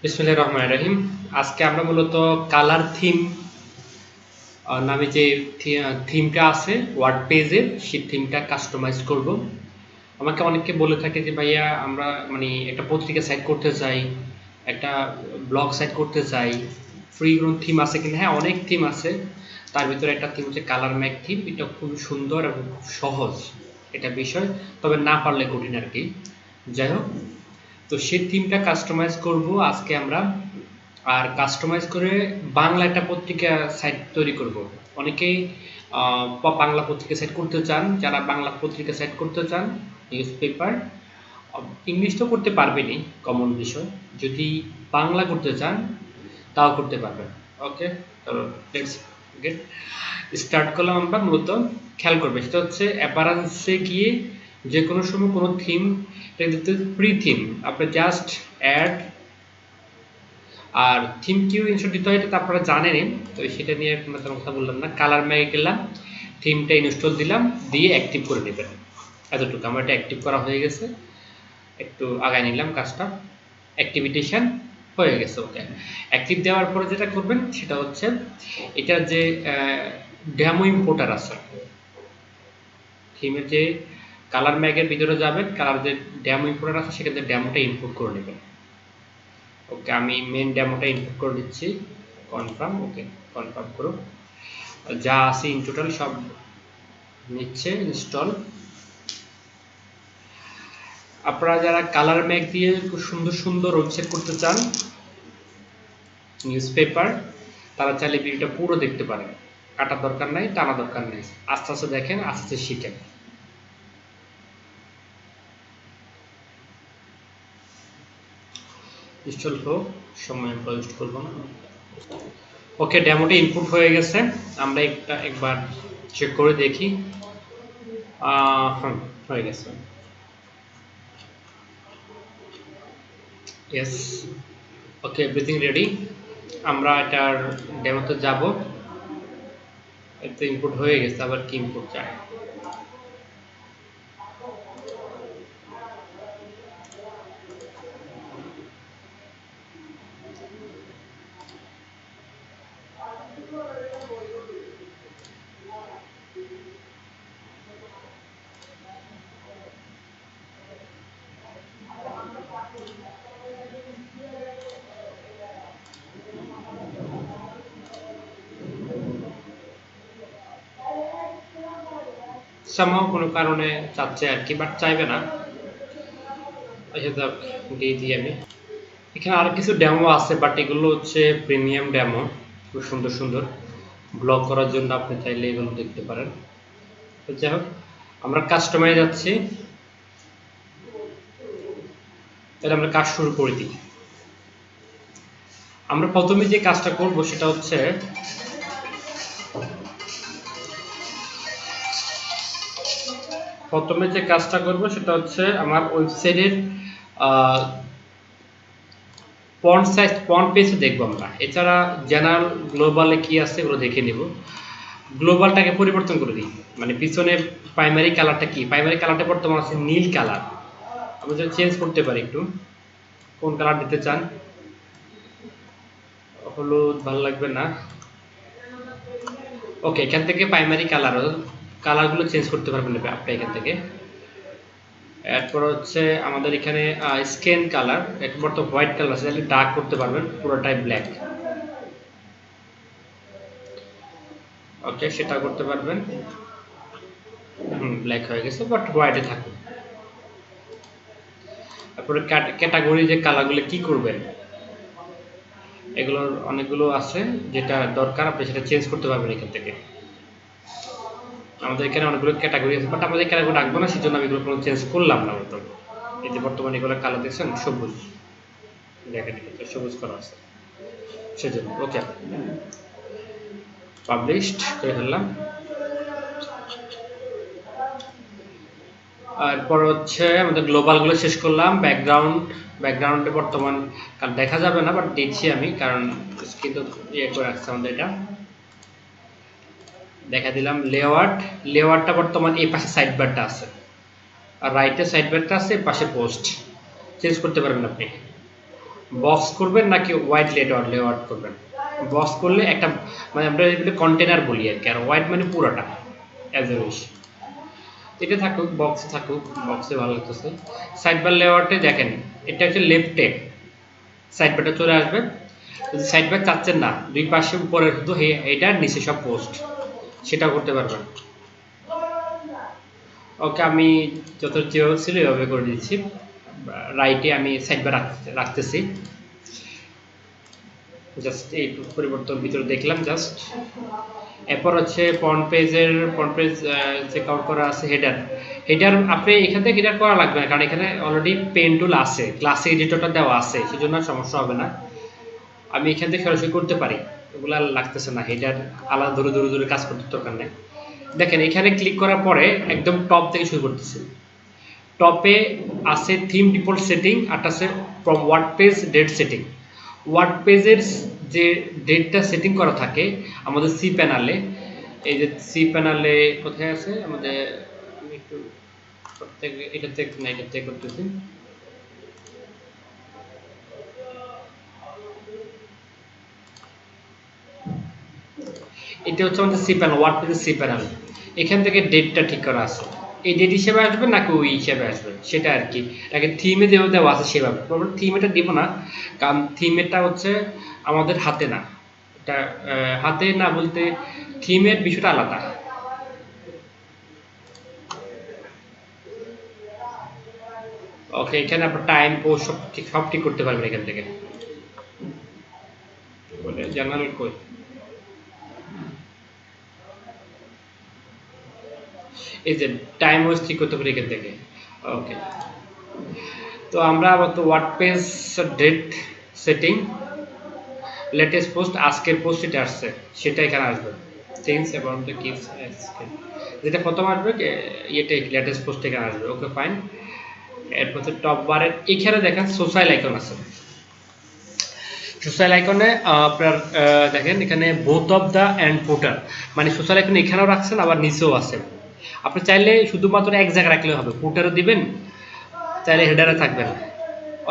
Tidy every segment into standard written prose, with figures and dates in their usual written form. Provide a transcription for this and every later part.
বিসমিল্লাহির রহমানির রহিম। আজকে আমরা মূলত কালার থিম নামে যে থিমটা আছে ওয়ার্ড পেজের, সেই থিমটা কাস্টমাইজ করব। আমাকে অনেকে বলে থাকে যে ভাইয়া আমরা মানে একটা পত্রিকা সাইট করতে চাই, একটা ব্লগ সাইট করতে চাই, ফ্রি কোনো থিম আছে কিনা। হ্যাঁ, অনেক থিম আছে। তার ভিতরে একটা থিম হচ্ছে কালার ম্যাক থিম। এটা খুব সুন্দর এবং খুব সহজ এটা বিষয়, তবে না পারলে কঠিন আর কি। যাই হোক, তো সেই থিমটা কাস্টমাইজ করব আজকে আমরা। আর কাস্টমাইজ করে বাংলা একটা পত্রিকা সাইট তৈরি করব। অনেকেই বাংলা পত্রিকা সাইট করতে চান। যারা বাংলা পত্রিকা সাইট করতে চান, নিউজ পেপার, ইংলিশ তো করতে পারবেনই, কমন বিষয়। যদি বাংলা করতে চান তাও করতে পারবেন। ওকে, তো লেটস গেট স্টার্ট করলাম। আমরা মূলত খেয়াল করবে সেটা হচ্ছে অ্যাপারেন্সে গিয়ে যে কোনো সময় কোনো থিম, এটা দিতে প্রি থিম, আপনি জাস্ট অ্যাড, আর থিম কিউ ইনস্টল দিতে হয় এটা তো আপনারা জানেনই, তো সেটা নিয়ে কোনো কথা বললাম না। কালার ম্যাগে গেলাম, থিমটা ইনস্টল দিলাম, দিয়ে অ্যাক্টিভ করে নেবেন। এতটুকু আমার এটা অ্যাক্টিভ করা হয়ে গেছে। একটু আগায় নিলাম কাজটা, অ্যাক্টিভিটেশন হয়ে গেছে। ওকে, অ্যাক্টিভ দেওয়ার পরে যেটা করবেন সেটা হচ্ছে এটার যে ডেমো ইম্পোর্টার আছে, থিমের যে কালার ম্যাগের ভিতরে যাবেন, কালার যে ডেমো ইম্পোর্টার আছে সেখান থেকে ডেমোটা ইম্পোর্ট করে নেবেন। ওকে, আমি মেন ডেমোটা ইম্পোর্ট করে দিচ্ছি। কনফার্ম। ওকে, কনফার্ম করুন। যা আছে ইন টোটাল সব নিচ্ছে ইনস্টল। আপনারা যারা কালার ম্যাগ দিয়ে খুব সুন্দর সুন্দর ওয়েবসাইট করতে চান, নিউজ পেপার, তারা চাইলে ভিডিওটা পুরো দেখতে পারেন। কাটার দরকার নাই, টানা দরকার নেই। আস্তে আস্তে দেখেন, আস্তে আস্তে শিখেন। ইনস্টল হোক, সময় ওয়েস্ট করব না। ওকে, ডেমোটা ইনপুট হয়ে গেছে। আমরা একবার চেক করে দেখি। হয়ে গেছে। ইয়েস, ওকে, এভরিথিং রেডি। আমরা এটার ডেমোতে যাব। এটা ইনপুট হয়ে গেছে, আবার কি ইনপুট চাই? সামহাও কোনো কারণে চাচ্ছে আর কি, বাট চাইবে না। আচ্ছা, যাক, দিয়ে দিই আমি। এখানে আর কিছু ডেমো আছে, বাট এগুলো হচ্ছে প্রিমিয়াম ডেমো, খুব সুন্দর সুন্দর। ব্লগ করার জন্য আপনি চাইলে এগুলো দেখতে পারেন। তো যাই হোক, আমরা কাস্টমাইজ যাচ্ছি। তাহলে আমরা কাজ শুরু করে দিই। আমরা প্রথমে যে কাজটা করব সেটা হচ্ছে আমার ওয়েবসাইটের ফন্ট সাইজ, ফন্ট পেজ দেখবো আমরা। এছাড়া জেনারেল গ্লোবালে কি আছে এগুলো দেখে নিব। গ্লোবালটাকে পরিবর্তন করে দিই, মানে পিছনে প্রাইমারি কালারটা কি, প্রাইমারি কালারটা বর্তমানে আছে নীল কালার। আমরা যদি চেঞ্জ করতে পারি একটু, কোন কালার দিতে চান? হলুদ ভালো লাগবে না। ওকে, এখান থেকে প্রাইমারি কালারগুলো চেঞ্জ করতে পারবেন আপনি এখান থেকে। এরপর হচ্ছে আমাদের এখানে স্কিন কালার, একবার তো হোয়াইট কালার আছে, তাহলে ডার্ক করতে পারবেন, পুরোটাই ব্ল্যাক। ওকে, সেটা করতে পারবেন। ব্ল্যাক হয়ে গেছে, বাট হোয়াইটে থাকুন। তারপরে ক্যাটাগরি যে কালারগুলো কি করবেন, এগুলোর অনেকগুলো আছে, যেটা দরকার আপনি সেটা চেঞ্জ করতে পারবেন এখান থেকে। আমাদের এখানে অনেকগুলো ক্যাটাগরি আছে, বাট আমাদের ক্যাটাগরি রাখবো না, সেজন্য আমি এগুলো কোনো চেঞ্জ করলাম না। মতো এই যে বর্তমানে এগুলো কালার দেখছেন সবুজ, দেখেন সবুজ করা আছে সেজন্য। ওকে, পাবলিশড করে ফেললাম। এরপর হচ্ছে আমাদের গ্লোবালগুলো শেষ করলাম। ব্যাকগ্রাউন্ডে বর্তমান দেখা যাবে না, বাট দিচ্ছি আমি, কারণ কিন্তু ইয়ে করে রাখছে আমাদের এটা। দেখা দিলাম লেআউটটা বর্তমান এই পাশে সাইড বারটা আছে, আর রাইটে সাইড বারটা আছে, পাশে পোস্ট চেঞ্জ করতে পারবেন আপনি। বক্স করবেন নাকি হোয়াইট লেআউট করবেন? বক্স করলে একটা মানে আমরা এগুলো কন্টেনার বলি আর কি, আর হোয়াইট মানে পুরোটা অ্যাজ এ উইশ। এটা থাকুক, বক্সে থাকুক, বক্সে ভালো লাগতেছে। সাইড বার লেআউটে দেখেন এটা হচ্ছে লেফটে সাইড বারটা চলে আসবে। যদি সাইড বার চাচ্ছেন না দুই পাশে উপরে শুধু এটার নিচে সব পোস্ট, সেটা করতে পারবেন। ওকে, আমি যত যেভাবে ছিল এভাবে করে দিচ্ছি। রাইটে আমি সাইড বার রাখতেছি, জাস্ট এই পরিবর্তন ভিতরে দেখলাম জাস্ট। এরপর হচ্ছে ফ্রন্ট পেজ যে কাউন্ট করা আছে হেডার আপনি এখান থেকে হেডার করা লাগবে না, কারণ এখানে অলরেডি পেন টুল আছে, ক্লাসে এডিটরটা দেওয়া আছে, সেজন্য সমস্যা হবে না। আমি এখান থেকে সরাসরি করতে পারি, এগুলো লাগতেছে না, হেডার আলাদা দূরে কাজ করতে দরকার নেই। দেখেন এখানে ক্লিক করার পরে একদম টপ থেকে শুরু করতেছি। টপে আছে থিম ডিফল্ট সেটিং, আর আছে from word page date setting. Word পেজের যে ডেটটা সেটিং করা থাকে আমাদের সি প্যানেলে, এই যে সি প্যানেলে কোথায় আছে আমাদের, আমি একটু এটাতে করতেছি। এটা হচ্ছে আমাদের সি প্যানেল, ওয়ার্ড পেজের সি প্যানেল। এখান থেকে ডেটটা ঠিক করা আছে, এই ডেট হিসেবে আসবে নাকি ওই হিসেবে আসবে সেটা আর কি, এটাকে থিমে যেভাবে দেওয়া আছে সেভাবে। থিমেটা দিব না, কারণ থিমেরটা হচ্ছে আমাদের হাতে না, এটা হাতে না বলতে থিমের বিষয়টা আলাদা। ওকে, এখানে আপনার টাইম পোস্ট সব ঠিক করতে পারবেন এখান থেকে। বলে জার্নাল কই, এই যে টাইম ওয়েস্ট ঠিক করতে পারি এখান থেকে। ওকে, তো আমরা আবার তো word page date setting, latest post আজকের পোস্ট এটা আসছে সেটা এখানে আসবে। চেঞ্জ অ্যাবাউট দ্য কিডস, যেটা প্রথম আসবে এটাই লেটেস্ট পোস্ট এখানে আসবে। Okay fine. এরপর টপ বারের এখানে দেখেন সোশ্যাল আইকন আছে। সোশ্যাল আইকনে আপনার দেখেন এখানে বোথ অফ দ্য অ্যান্ড ফুটার, মানে সোশ্যাল আইকন এখানেও রাখছেন আবার নিচেও আছে। আপনি চাইলে শুধুমাত্র এক জায়গায় রাখলে হবে, ফুটারে দিবেন, চাইলে হেডারে থাকবে না,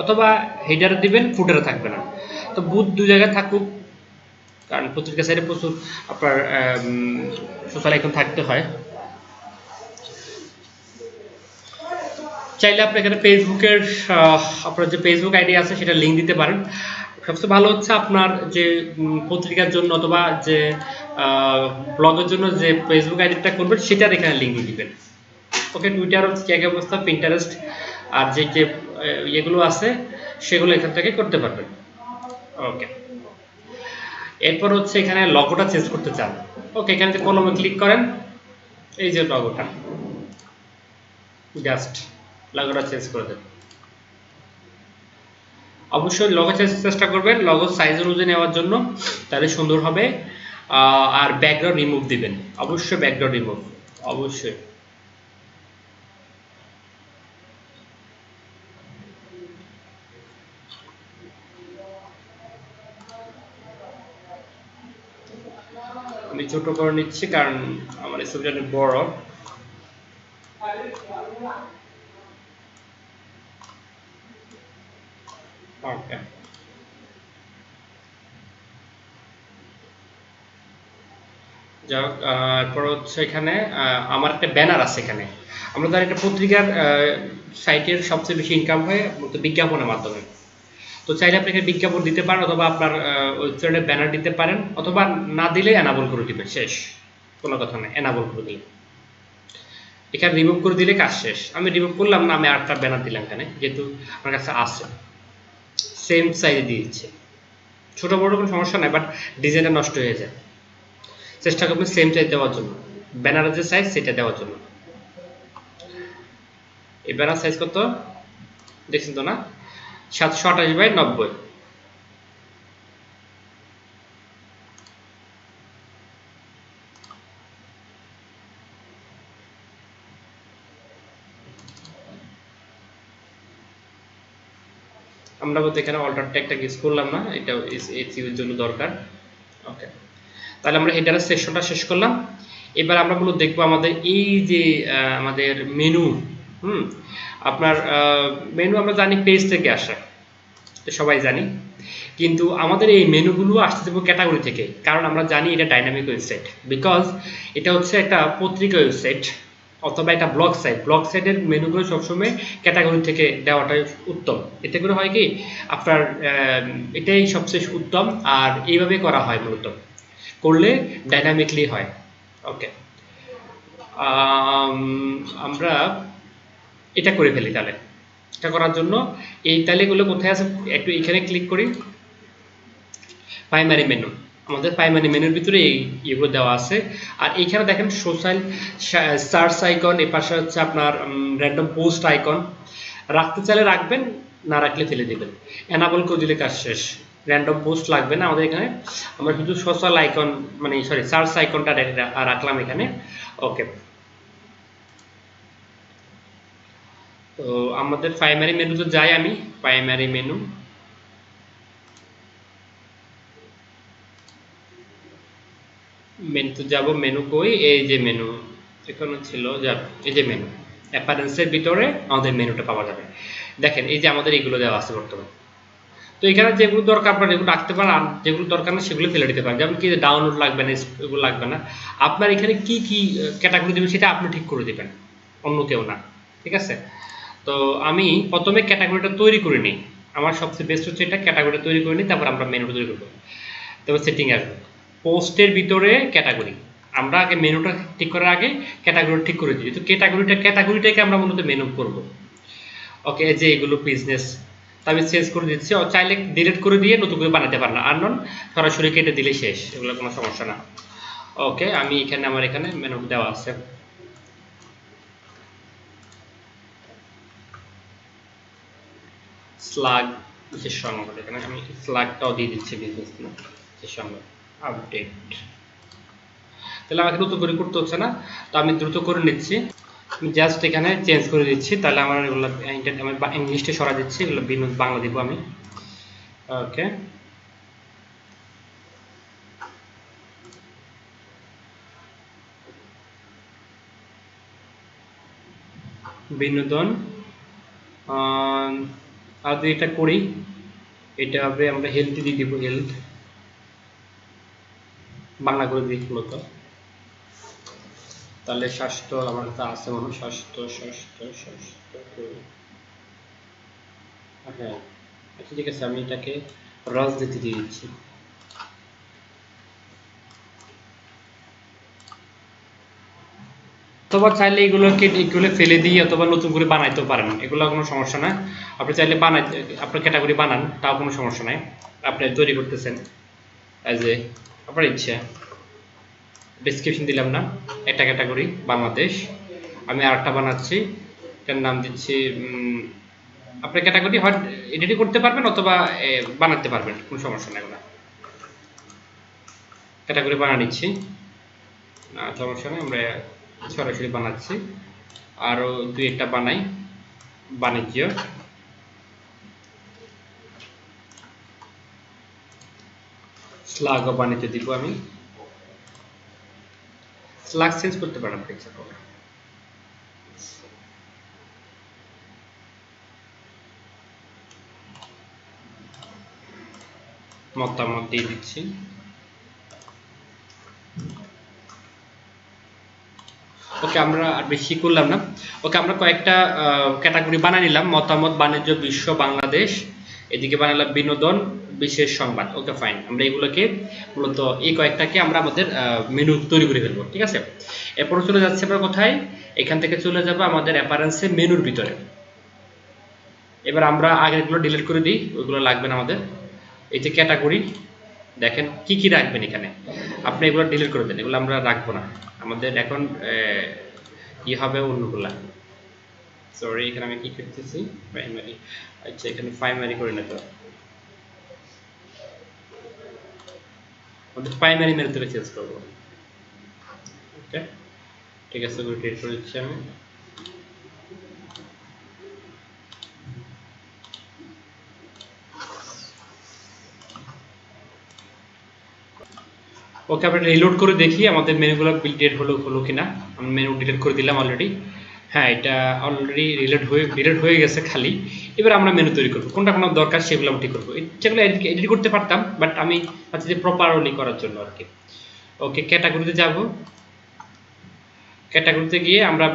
অথবা হেডারে দিবেন ফুটারে থাকবে না। তো বুথ দুই জায়গায় থাকুক, কারণ পত্রিকা সাইডে প্রচুর আপনার সোশ্যাল আইকন থাকতে হয়। চাইলে আপনি এখানে ফেসবুকের আপনার যে ফেসবুক আইডি আছে সেটা লিঙ্ক দিতে পারেন। সবচেয়ে ভালো হচ্ছে আপনার যে পত্রিকার জন্য অথবা যে ব্লগের জন্য যে ফেসবুক আইডিটা করবেন সেটার এখানে লিঙ্ক দিয়ে দিবেন। ওকে, টুইটার হচ্ছে কি অবস্থা, পিন্টারেস্ট আর যে যে ইয়েগুলো আছে সেগুলো এখান থেকে করতে পারবেন। ওকে, এরপর হচ্ছে এখানে লগোটা চেঞ্জ করতে চান। ওকে, এখানে যে কলমে ক্লিক করেন, এই যে লগোটা, জাস্ট লগোটা চেঞ্জ করে দেন। অবশ্যই লগো চেষ্টা করবেন লগো সাইজ অনুযায়ী নেওয়ার জন্য, তাহলে সুন্দর হবে। আর ব্যাকগ্রাউন্ড রিমুভ দিবেন, অবশ্যই ব্যাকগ্রাউন্ড রিমুভ, অবশ্যই। আমি ছোট করে নিচ্ছি কারণ আমার ছবিটা অনেক বড়। ওকে, যাই হোক, এরপর হচ্ছে এখানে আমার একটা ব্যানার আছে। এখানে আমরা জানি একটা পত্রিকার সাইটের সবচেয়ে বেশি ইনকাম হয় বিজ্ঞাপনের মাধ্যমে। তো চাইলে আপনি এখানে বিজ্ঞাপন দিতে পারেন, অথবা আপনার ওয়েবসাইটে ব্যানার দিতে পারেন, অথবা না দিলে অ্যানাবল করে দিবেন, শেষ, কোনো কথা নেই, অ্যানাবল করে দিলে। এখানে রিমুভ করে দিলে কাজ শেষ। আমি রিমুভ করলাম না, আমি আরেকটা ব্যানার দিলাম এখানে, যেহেতু আমার কাছে আছে, সেম সাইজে দিয়ে দিচ্ছে। ছোট বড় কোনো সমস্যা নাই, বাট ডিজাইনটা নষ্ট হয়ে যায়। চেষ্টা করবেন সেম সাইজ দেওয়ার জন্য, ব্যানারের যে সাইজ সেটা দেওয়ার জন্য। এই ব্যানার সাইজ কত দেখছেন তো না, 728 বাই 90। আমরা বলতে এখানে অল্টার ট্যাগটা ইউজ করলাম না, এটা এর জন্য দরকার। ওকে, তাহলে আমরা হেডারের সেকশনটা শেষ করলাম। এবার আমরা মূলত দেখবো আমাদের এই যে আমাদের মেনু। আপনার মেনু আমরা জানি পেজ থেকে আসে, সবাই জানি, কিন্তু আমাদের এই মেনুগুলো আসতেছে ক্যাটাগরি থেকে, কারণ আমরা জানি এটা ডাইনামিক ওয়েবসাইট, বিকজ এটা হচ্ছে একটা পত্রিকা ওয়েবসাইট অথবা একটা ব্লগ সাইট। ব্লগ সাইটের মেনুগুলো সবসময় ক্যাটাগরি থেকে দেওয়াটাই উত্তম। এতে করে হয় কি আপনার এটাই সবচেয়ে উত্তম, আর এইভাবে করা হয় মূলত, করলে ডাইনামিকলি হয়। ওকে, আমরা এটা করে ফেলি তাহলে। এটা করার জন্য এই তাহলেগুলো কোথায় আছে, একটু এখানে ক্লিক করি, প্রাইমারি মেনু। আমাদের প্রাইমারি মেনুর ভিতরে এইগুলো দেওয়া আছে। আর এইখানে দেখেন সোশ্যাল সার্চ আইকন, এর পাশে হচ্ছে আপনার র্যান্ডম পোস্ট আইকন। রাখতে চাইলে রাখবেন, না রাখলে ফেলে দেবেন। এনাবল করে দিলে কাজ শেষ, র্যান্ডম পোস্ট লাগবে না আমাদের এখানে। আমরা শুধু সোশ্যাল আইকন মানে সরি সার্চ আইকনটা রাখলাম এখানে। ওকে, তো আমাদের প্রাইমারি মেনুতে যাই আমি। প্রাইমারি মেনু, মেনুতে যাব, মেনু কই, এই যে মেনু এখানে ছিল, যাব এই যে মেনু, অ্যাপারেন্সের ভিতরে আমাদের মেনুটা পাওয়া যাবে। দেখেন এই যে আমাদের এইগুলো দেওয়া আছে বর্তমানে। তো এখানে যেগুলো দরকার আপনার এগুলো রাখতে পারেন, আর যেগুলো দরকার না সেগুলো ফেলে দিতে পারেন। যেমন কি ডাউনলোড লাগবে না, এগুলো লাগবে না। আপনার এখানে কি কি ক্যাটাগরি দেবেন সেটা আপনি ঠিক করে দেবেন, অন্য কেউ না। ঠিক আছে, তো আমি প্রথমে ক্যাটাগরিটা তৈরি করে নিই। আমার সবচেয়ে বেস্ট হচ্ছে এটা, ক্যাটাগরি তৈরি করে নিই, তারপর আমরা মেনুটা তৈরি করবো। তারপর সেটিং আসবে, পোস্টের ভিতরে ক্যাটাগরি। আমরা আগে মেনুটা ঠিক করার আগে ক্যাটাগরি ঠিক করে দিই। তো ক্যাটাগরিটাকে আমরা মূলত মেনু করব। ওকে, যে এগুলো বিজনেস, আমি চেঞ্জ করে দিচ্ছি। চাইলে ডিলিট করে দিয়ে নতুন করে বানাতে পারেন, আর নন সরাসরি কেটে দিলে শেষ, এগুলো কোনো সমস্যা না। ওকে, আমি এখানে আমার এখানে মেনু দেওয়া আছে। স্লাগ বিশেষ সংবাদ, এখানে আমি স্লাগটাও দিয়ে দিচ্ছি, বিজনেস বিশেষ সংবাদ আপডেট। তাহলে আমাকে দ্রুত করে করতে হচ্ছে না, তো আমি দ্রুত করে নিচ্ছি। আমি জাস্ট এখানে চেঞ্জ করে দিচ্ছি, তাহলে আমার এগুলো আমি ইংলিশে সরা দিচ্ছি, এগুলো বাংলা দিব আমি। ওকে, বিনোদন। আর যদি এটা করি, এটা হবে আমরা হেলথ দিয়ে দিব, হেলথ বাংলা করে দিই মূলত। তাহলে স্বাস্থ্য আমার কাছে আছে মনে হয়, স্বাস্থ্য স্বাস্থ্য স্বাস্থ্য। হ্যাঁ আচ্ছা, ঠিক আছে, আমি এটাকে রাজনীতি দিয়ে দিচ্ছি। অথবা চাইলে এগুলো ফেলে দিয়ে অথবা নতুন করে বানাইতেও পারেন, এগুলো কোনো সমস্যা না। আপনি চাইলে বানাইতে আপনার ক্যাটাগরি বানান, তাও কোনো সমস্যা নাই। আপনি তৈরি করতেছেন অ্যাজ এ আপনার ইচ্ছা। ডেসক্রিপশন দিলাম না, একটা ক্যাটাগরি বাংলাদেশ। আমি আরেকটা বানাচ্ছি, এটার নাম দিচ্ছি, আপনার ক্যাটাগরি হয় এডিটই করতে পারবেন অথবা বানাতে পারবেন, কোনো সমস্যা নেই। এগুলো ক্যাটাগরি বানিয়ে নিচ্ছি, সমস্যা নেই, আমরা সরাসরি বানাচ্ছি। আরও দুই একটা বানাই, বাণিজ্য। স্লাগ বাণিজ্য দিব আমি। স্লাগ চেঞ্জ করতে পারেন আপনি ইচ্ছা করলে। মতামত দিয়ে দিচ্ছি। ওকে, আমরা আর বেশি করলাম না। ওকে, আমরা কয়েকটা ক্যাটাগরি বানিয়ে নিলাম, মতামত, বাণিজ্য, বিশ্ব, বাংলাদেশ। এদিকে বানালাম বিনোদন, বিশেষ সংবাদ। ওকে ফাইন, আমরা এগুলোকে মূলত এই কয়েকটাকে আমরা আমাদের মেনু তৈরি করে ফেলবো। ঠিক আছে, এরপর চলে যাচ্ছে আমরা কোথায়, এখান থেকে চলে যাবো আমাদের অ্যাপারেন্সে মেনুর ভিতরে। এবার আমরা আগেরগুলো ডিলিট করে দিই, ওইগুলো লাগবে না আমাদের। এই যে ক্যাটাগরি দেখেন কি কি রাখবেন এখানে, আপনি এগুলো ডিলিট করে দেন, এগুলো আমরা রাখবো না। আমাদের এখন কি হবে অন্যগুলা। সরি, এখানে আমি কি করতেছি, প্রাইমারি। আচ্ছা, এখানে প্রাইমারি করে নিতে হবে, প্রাইমারি মেনু থেকে চেঞ্জ করবো। ওকে, ঠিক আছে, ডিলিট করে দিচ্ছি আমি। ওকে, আমরা রিলোড করে দেখি আমাদের মেনুগুলো ডিলিট হলো কিনা। আমি মেনু ডিলিট করে দিলাম অলরেডি। হ্যাঁ, এটা অলরেডি ডিলিট হয়ে গেছে খালি। এবার আমরা মেনু তৈরি করবো, কোনটা কোনো দরকার সেগুলো আমি ঠিক করবো। সেগুলো এডিট করতে পারতাম, বাট আমি চাচ্ছি যে প্রপারলি করার জন্য আর কি। ওকে, ক্যাটাগরিতে যাব, ক্যাটাগরিতে গিয়ে আমরা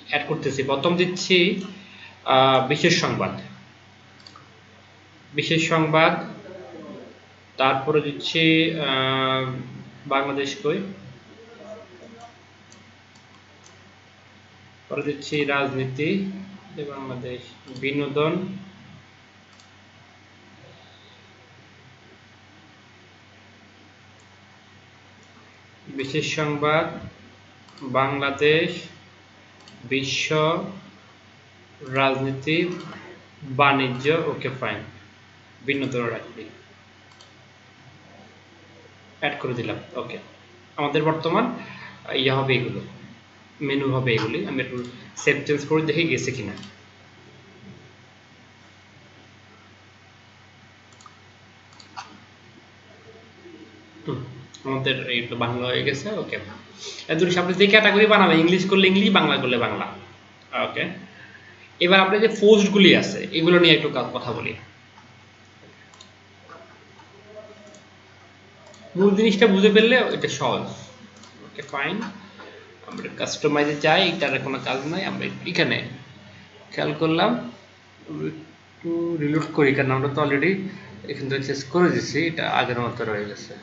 অ্যাড করতেছি, প্রথম দিচ্ছি বিশেষ সংবাদ, বিশেষ সংবাদ, তারপরে দিচ্ছি বাংলাদেশ কই, পরে দিচ্ছি রাজনীতি, বাংলাদেশ, বিনোদন, বিশেষ সংবাদ, বাংলাদেশ, বিশ্ব, রাজনীতি, বাণিজ্য, ওকে ফাইন, বিনোদন রাখবি, অ্যাড করে দিলাম। ওকে, আমাদের বর্তমান ইয়ে হবে এগুলো, মেনু হবে এগুলি। আমি একটু সেভ চেঞ্জ করে দেখে গেছে কিনা। আমাদের এইটা বাংলা হয়ে গেছে। ওকে, দুটো সামনে যে ক্যাটাগরি বানাবে, ইংলিশ করলে ইংলিশ, বাংলা করলে বাংলা। ওকে, এবার আমরা যে পোস্টগুলি আছে এগুলো নিয়ে একটু কথা বলি। মূল জিনিসটা বুঝে ফেললে এটা সহজ। ওকে ফাইন, আমরা কাস্টমাইজে যাই, এটার কোনো কাজ নাই। আমরা এখানে খেয়াল করলাম, একটু রিলোড করি, কারণ আমরা তো অলরেডি এখান থেকে চেঞ্জ করে দিচ্ছি, এটা আগের মতো রয়ে গেছে।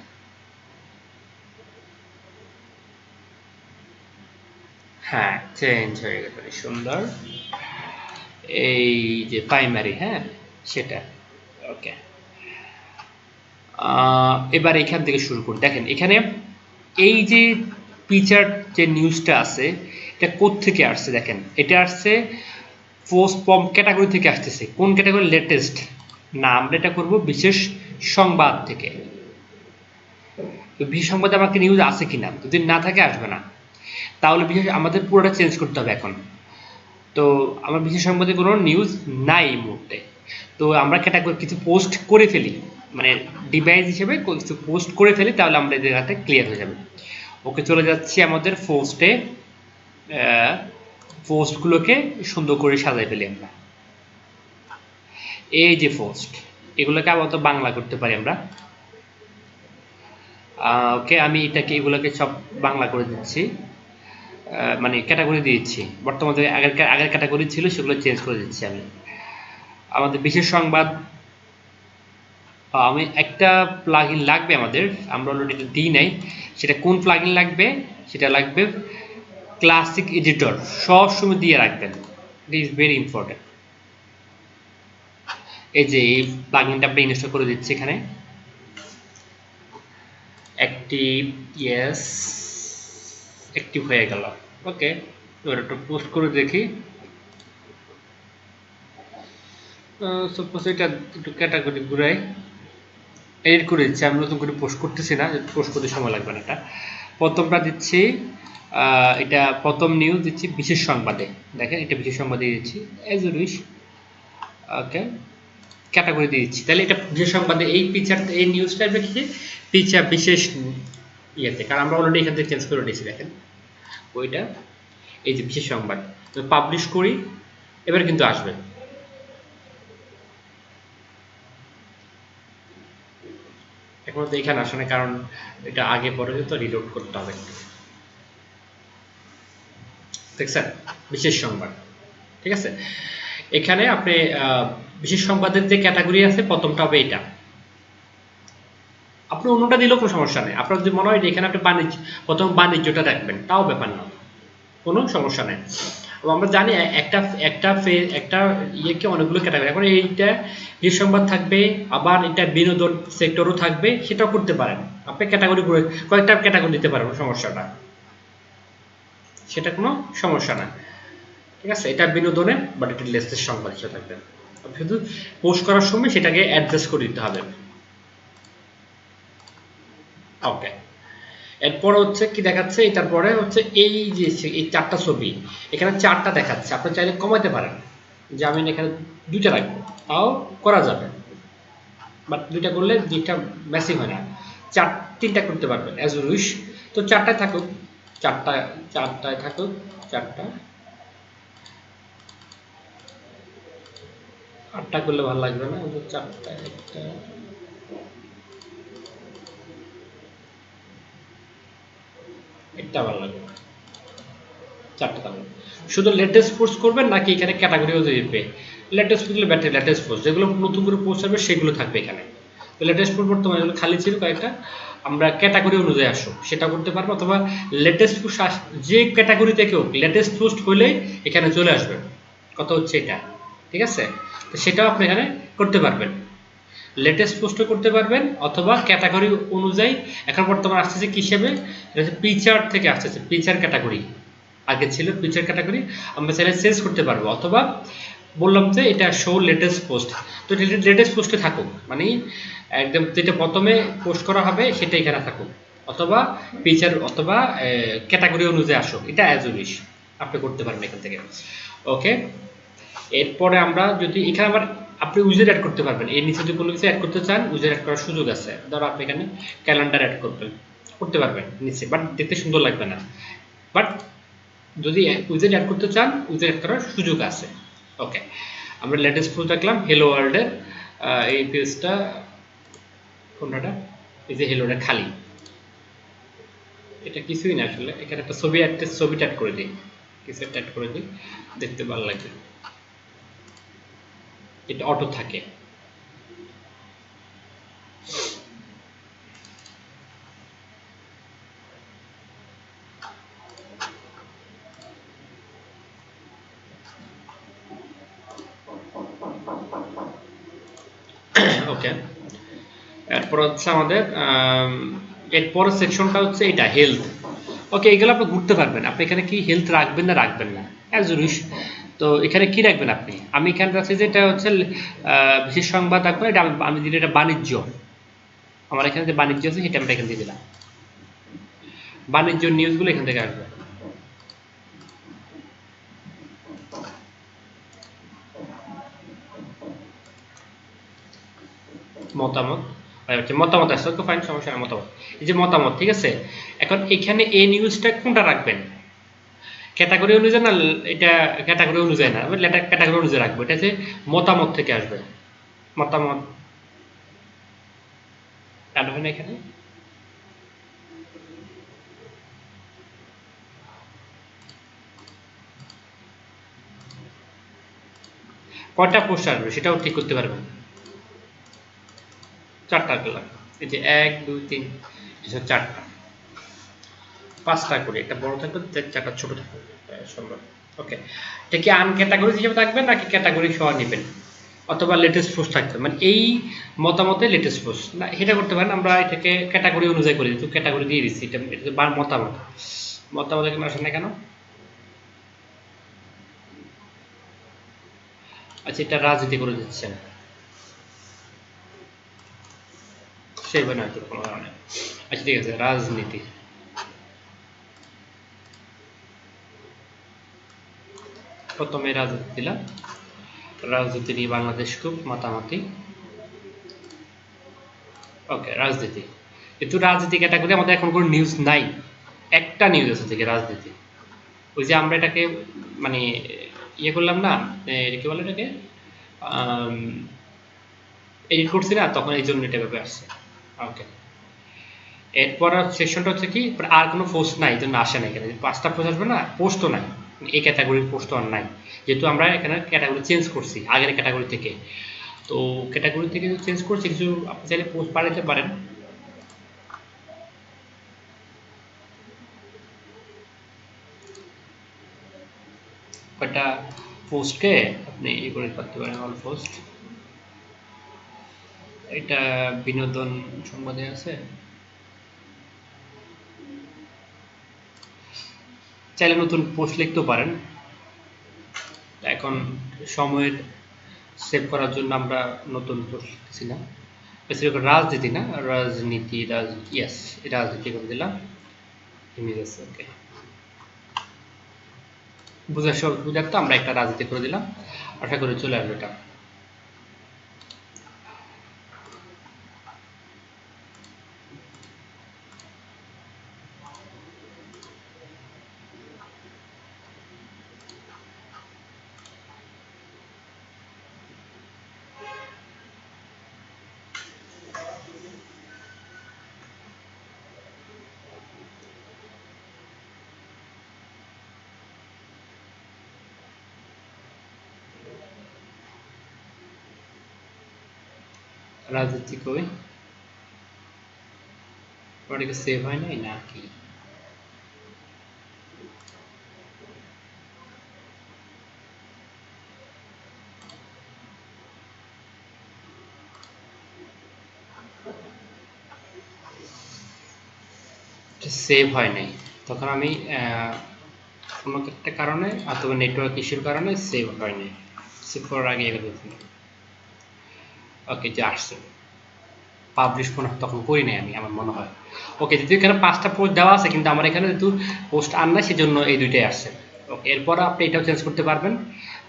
হ্যাঁ, চেঞ্জ হয়ে গেছে, সুন্দর। এই যে প্রাইমারি, হ্যাঁ সেটা। ওকে, এবার এখান থেকে শুরু করুন। দেখেন এখানে এই যে পিকচার যে নিউজটা আছে এটা কোত্থেকে আসছে, দেখেন এটা আসছে পোস্ট পম ক্যাটাগরি থেকে আসতেছে। কোন ক্যাটাগরি? লেটেস্ট না, আমরা এটা করবো বিশেষ সংবাদ থেকে। বিশেষ সংবাদে আমাকে নিউজ আছে কিনা, যদি না থাকে আসবে না, তাহলে বিশেষ আমাদের পুরোটা চেঞ্জ করতে হবে এখন। তো আমার বিশেষ সংবাদে কোনো নিউজ নাই এই মুহূর্তে, তো আমরা ক্যাটাগরি কিছু পোস্ট করে ফেলি, মানে ডিভাইস হিসেবে কিছু পোস্ট করে ফেলি, তাহলে আমরা এই জায়গাটা ক্লিয়ার হয়ে যাবে। ওকে, চলে যাচ্ছি আমাদের পোস্টে, পোস্টগুলোকে সুন্দর করে সাজাই ফেলি আমরা। এই যে পোস্ট, এগুলোকে আবার তো বাংলা করতে পারি আমরা। ওকে, আমি এটাকে এগুলোকে সব বাংলা করে দিচ্ছি, মানে ক্যাটাগরি দিয়েছি। বর্তমানে আগের ক্যাটাগরি ছিল সেগুলো চেঞ্জ করে দিচ্ছি আমি। আমাদের বিশেষ সংবাদ, আমি একটা প্লাগইন লাগবে আমাদের, আমরা অলরেডি দিই নাই। সেটা কোন প্লাগইন লাগবে? সেটা লাগবে ক্লাসিক এডিটর, সবসময় দিয়ে রাখবেন, ইট ইজ ভেরি ইম্পর্টেন্ট। এই যে এই প্লাগইনটা আপনি ইনস্টল করে দিচ্ছি এখানে। অ্যাক্টিভ, ইয়েস, অ্যাক্টিভ হয়ে গেল। ওকে, এবার একটু পোস্ট করে দেখি। সাপোজ এটা একটু ক্যাটাগরি ঘুরাই, এডিট করে দিচ্ছি, আমি নতুন করে পোস্ট করতেছি না, পোস্ট করতে সময় লাগবে না। এটা প্রথমটা দিচ্ছি, এটা প্রথম নিউজ দিচ্ছি বিশেষ সংবাদে, দেখেন এটা বিশেষ সংবাদে দিচ্ছি, as you wish. Okay, category দিয়ে দিচ্ছি, তাহলে এটা বিশেষ সংবাদে এই পিকচার, এই নিউজটা রেখেছি পিকচার বিশেষ ইয়েতে, কারণ আমরা অলরেডি এখান থেকে চেঞ্জ করে নিয়েছি। দেখেন ওইটা, এই যে বিশেষ সংবাদ, পাবলিশ করি, এবার কিন্তু আসবে। এখন তো এখানে আসলে, কারণ এটা আগে পরে তো রিলোড করতে হবে। দেখছেন বিশেষ সংবাদ, ঠিক আছে। এখানে আপনি বিশেষ সংবাদের যে ক্যাটাগরি আছে প্রথমটা হবে এটা, আপনি অন্যটা দিলেও কোনো সমস্যা নেই। আপনার যদি মনে হয় যে এখানে আপনি বাণিজ্য, প্রথম বাণিজ্যটা রাখবেন, তাও ব্যাপার না, কোনো সমস্যা নেই। আমরা জানি একটা ইয়েকে অনেকগুলো ক্যাটাগরি, এখন এইটা বিশেষ সংবাদ থাকবে, আবার এটা বিনোদন সেক্টরও থাকবে, সেটাও করতে পারেন আপনি। ক্যাটাগরি করে কয়েকটা ক্যাটাগরি দিতে পারেন, সমস্যাটা, সেটা কোনো সমস্যা না, ঠিক আছে। এটা বিনোদনে, বাট এটা লেটেস্ট সংবাদ হিসেবে থাকবে। শুধু পোস্ট করার সময় সেটাকে অ্যাডজাস্ট করে দিতে হবে। ওকে, এরপর হচ্ছে কি দেখাচ্ছে, এটার পরে হচ্ছে এই যে এই চারটা ছবি, এখানে চারটা দেখাচ্ছে, আপনি চাইলে কমাতে পারেন, যে আমি এখানে দুইটা রাখবো, তাও করা যাবে, বাট দুইটা করলে দুইটা ম্যাসিভ হয় না, তিনটা করতে পারবেন অ্যাজ ইউ উইশ। তো চারটায় থাকুক, চারটায় থাকুক, চারটা। 8টা করলে ভালো লাগবে না, 4টা, একটা, এটা ভালো লাগবে, 4টা থাকবে। শুধু লেটেস্ট পোস্ট করবেন নাকি এখানে ক্যাটাগরিও দিবে? লেটেস্ট দিলে ব্যাটারি লেটেস্ট পোস্ট, যেগুলো নতুন করে পোস্ট হবে সেগুলো থাকবে এখানে। তো লেটেস্ট পোস্ট বর্তমানে যেগুলো খালি ছিল কয়েকটা, আমরা ক্যাটাগরি অনুযায়ী আসো সেটা করতে পারবো, অথবা লেটেস্ট পোস্ট যে ক্যাটাগরি থেকে হোক লেটেস্ট পোস্ট হলেই এখানে চলে আসবে। কথা হচ্ছে এটা, ঠিক আছে? তো সেটাও আপনি এখানে করতে পারবেন, লেটেস্ট পোস্টও করতে পারবেন, অথবা ক্যাটাগরি অনুযায়ী। এখন বর্তমানে আসতেছে কি হিসেবে, এটা হচ্ছে পিচার থেকে আসতেছে, পিচার ক্যাটাগরি। আগে ছিল পিচার ক্যাটাগরি, আমরা চাইলে চেঞ্জ করতে পারবো, অথবা বললাম যে এটা শো লেটেস্ট পোস্ট। তো লেটেস্ট পোস্টে থাকুক, মানে একদম যেটা প্রথমে পোস্ট করা হবে সেটা এখানে থাকুক, অথবা পিচার অথবা ক্যাটাগরি অনুযায়ী আসুক, এটা অ্যাজ ইউ উইশ আপনি করতে পারবেন এখান থেকে। ওকে, এরপরে আমরা যদি এখানে আবার আপনি ইউজার অ্যাড করতে পারবেন, এর নিচে যদি কোনো কিছু অ্যাড করতে চান ইউজার অ্যাড করার সুযোগ আছে। ধরো আপনি এখানে ক্যালেন্ডার অ্যাড করতে পারবেন নিচে, বাট দেখতে সুন্দর লাগবে না। বাট যদি উইজেট অ্যাড করতে চান উইজেট অ্যাড করার সুযোগ আছে। ওকে, আমরা লেটেস্ট পোস্ট দেখলাম হেলো ওয়ার্ল্ডের, এই পেজটা কোনটা, এই যে হেলোটা খালি, এটা কিছুই না আসলে। এখানে একটা ছবিটা অ্যাড করে দিই, কিছু একটা অ্যাড করে দিই, দেখতে ভালো লাগবে, এটা অটো থাকে। ওকে, এরপর হচ্ছে আমাদের এরপরের সেকশনটা হচ্ছে এটা হেলথ। ওকে, এগুলো আপনি ঘুরতে পারবেন, আপনি এখানে কি হেলথ রাখবেন না রাখবেন না অ্যাজ উইশ। তো এখানে কি রাখবেন আপনি, আমি এখানে রাখছি যে এটা হচ্ছে বিশেষ সংবাদ রাখবো, এটা আমি দিলে এটা বাণিজ্য, আমার এখানে যে বাণিজ্য আছে সেটা আমরা এখানে দিয়ে দিলাম, বাণিজ্য নিউজগুলো এখান থেকে আসবে। মতামত, মতামত আছে, ওকে ফাইন, সমস্যা নেই, মতামত, এই যে মতামত, ঠিক আছে। এখন এখানে এই নিউজটা কোনটা রাখবেন, ক্যাটাগরি অনুযায়ী না, এটা ক্যাটাগরি অনুযায়ী না, এটা ক্যাটাগরি অনুযায়ী রাখবো, এটা যে মতামত থেকে আসবে, মতামত অ্যাড হয় না এখানে। কয়টা পোস্ট আসবে সেটাও ঠিক করতে পারবেন, 4টা করলাম, এই যে 1 2 3, 4টা, 5টা করে, একটা বড় থাকবে 4টা ছোট থাকবে, সুন্দর। ওকে, এটা কি আনক্যাটাগরি হিসেবে থাকবে নাকি ক্যাটাগরি সহ নেবেন, অথবা লেটেস্ট পোস্ট থাকবে, মানে এই মতামতে লেটেস্ট পোস্ট না, এটা করতে পারেন। আমরা এটাকে ক্যাটাগরি অনুযায়ী করে দিই, তো ক্যাটাগরি দিয়ে দিচ্ছি, এটা মতামত, মতামত এখানে আসে না কেন? আচ্ছা, এটা রাজনীতি করে দিচ্ছেন, সেভাবে নয়তো কোনো কারণে। আচ্ছা ঠিক আছে, রাজনীতি, প্রথমে রাজনীতি দিলাম, রাজনীতি নিয়ে বাংলাদেশ খুব মাতামাতি। ওকে, রাজনীতি, কিন্তু রাজনীতি ক্যাটাগরি আমাদের এখন কোনো নিউজ নাই, একটা নিউজ আছে থেকে রাজনীতি, ওই যে আমরা এটাকে মানে ইয়ে করলাম না, কি বলে এটাকে, এডিট করছি না, তখন এই জন্য এটা ভাবে আসছে। ওকে, এরপর সেকশনটা হচ্ছে কি, আর কোনো পোস্ট নাই, এই জন্য আসে না এখানে, 5টা পোস্ট আসবে না, পোস্টও নাই, এই ক্যাটাগরির পোস্ট আর নাই, যেহেতু আমরা এখানে ক্যাটাগরি চেঞ্জ করছি আগের ক্যাটাগরি থেকে। তো ক্যাটাগরি থেকে চেঞ্জ করছি, কিছু আপনি চাইলে পোস্ট বাড়াতে পারেন। কয়টা পোস্টকে আপনি ই করে করতে পারেন, অল পোস্ট, এটা বিনোদন সংবাদে আছে, চাইলে নতুন পোস্ট লিখতেও পারেন। এখন সময়ের সেভ করার জন্য আমরা নতুন পোস্ট লিখতেছি না, বেশিরভাগ রাজনীতি না, রাজনীতি, ইয়েস, রাজনীতি করে দিলাম, ইমেজ, ওকে, বুঝার সুবিধার্থে আমরা একটা রাজনীতি করে দিলাম, আশা করি চলে আসবে এটা। রাজনীতি কই ওটাকে সেভ হয় নাই নাকি? সেভ হয় নাই, তখন আমি কোনো একটা কারণে অথবা নেটওয়ার্ক ইস্যুর কারণে সেভ হয় নাই। সেভ করার আগে এগুলো ওকে যে আসছে পাবলিশ মনে হয় তখন করি নাই আমি, আমার মনে হয়। ওকে, যেহেতু এখানে 5টা পোস্ট দেওয়া আছে কিন্তু আমার এখানে যেহেতু পোস্ট আর নাই সেজন্য এই দুইটাই আসছে। ওকে, এরপর আপনি এটাও চেঞ্জ করতে পারবেন